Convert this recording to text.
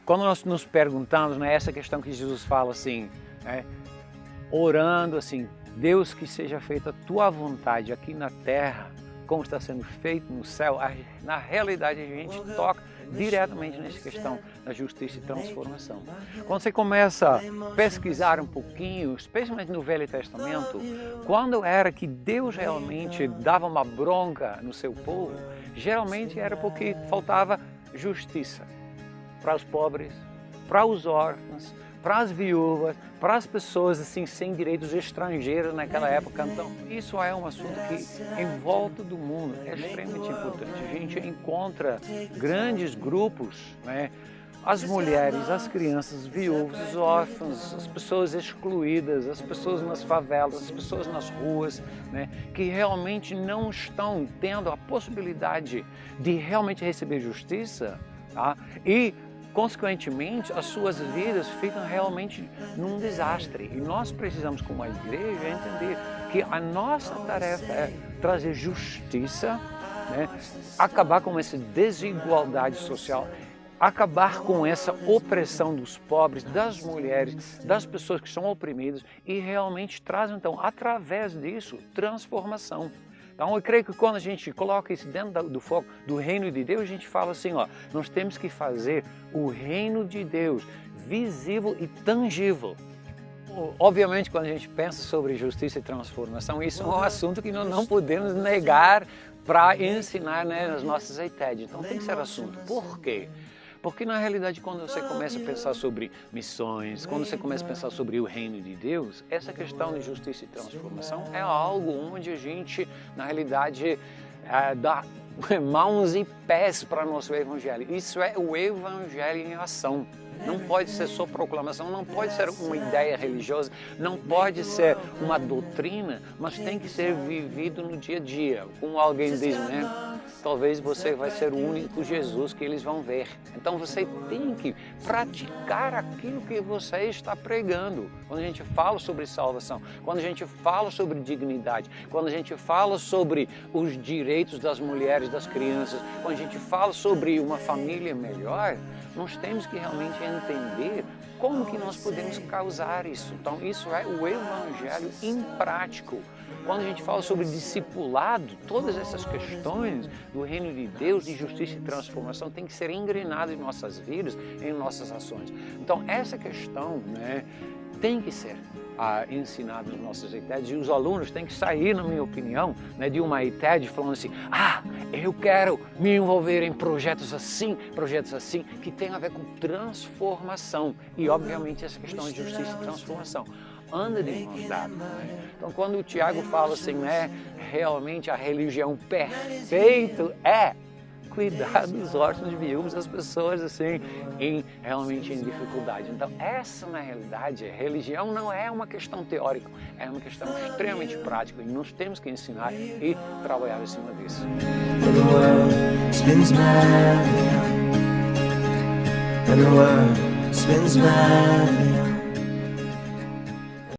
quando nós nos perguntamos, né, essa questão que Jesus fala assim, né, orando assim, Deus, que seja feita a tua vontade aqui na terra, como está sendo feito no céu, na realidade a gente toca diretamente nessa questão da justiça e transformação. Quando você começa a pesquisar um pouquinho, especialmente no Velho Testamento, quando era que Deus realmente dava uma bronca no seu povo, geralmente era porque faltava justiça para os pobres, para os órfãos, para as viúvas, para as pessoas assim sem direitos estrangeiros naquela época. Então, isso é um assunto que em volta do mundo é extremamente importante. A gente encontra grandes grupos, né? As mulheres, as crianças, os viúvos, os órfãos, as pessoas excluídas, as pessoas nas favelas, as pessoas nas ruas, né? Que realmente não estão tendo a possibilidade de realmente receber justiça, tá? E consequentemente, as suas vidas ficam realmente num desastre. E nós precisamos, como a igreja, entender que a nossa tarefa é trazer justiça, né? Acabar com essa desigualdade social, acabar com essa opressão dos pobres, das mulheres, das pessoas que são oprimidas e realmente traz, então, através disso, transformação. Então, eu creio que quando a gente coloca isso dentro do foco do reino de Deus, a gente fala assim, ó, nós temos que fazer o reino de Deus visível e tangível. Obviamente, quando a gente pensa sobre justiça e transformação, isso é um assunto que nós não podemos negar para ensinar, né, nas nossas ITED. Então, tem que ser assunto. Por quê? Porque na realidade, quando você começa a pensar sobre missões, quando você começa a pensar sobre o reino de Deus, essa questão de justiça e transformação é algo onde a gente, na realidade, dá mãos e pés para o nosso evangelho. Isso é o evangelho em ação. Não pode ser só proclamação, não pode ser uma ideia religiosa, não pode ser uma doutrina, mas tem que ser vivido no dia a dia. Como alguém diz, né? Talvez você vai ser o único Jesus que eles vão ver. Então você tem que praticar aquilo que você está pregando. Quando a gente fala sobre salvação, quando a gente fala sobre dignidade, quando a gente fala sobre os direitos das mulheres, das crianças, quando a gente fala sobre uma família melhor, nós temos que realmente entender como que nós podemos causar isso. Então, isso é o evangelho em prático. Quando a gente fala sobre discipulado, todas essas questões do reino de Deus, de justiça e transformação, tem que ser engrenadas em nossas vidas, em nossas ações. Então, essa questão, né, tem que ser ensinada nas nossas ITEDs, e os alunos têm que sair, na minha opinião, né, de uma ITED falando assim, eu quero me envolver em projetos assim, que tem a ver com transformação. E, obviamente, essa questão de justiça e transformação anda de mãos dadas, né? Então, quando o Tiago fala assim, né, realmente a religião perfeita é cuidar dos órfãos, viúvos, das pessoas assim, realmente em dificuldade. Então, essa na realidade, religião não é uma questão teórica, é uma questão extremamente prática e nós temos que ensinar e trabalhar em cima disso. The world spins madly on.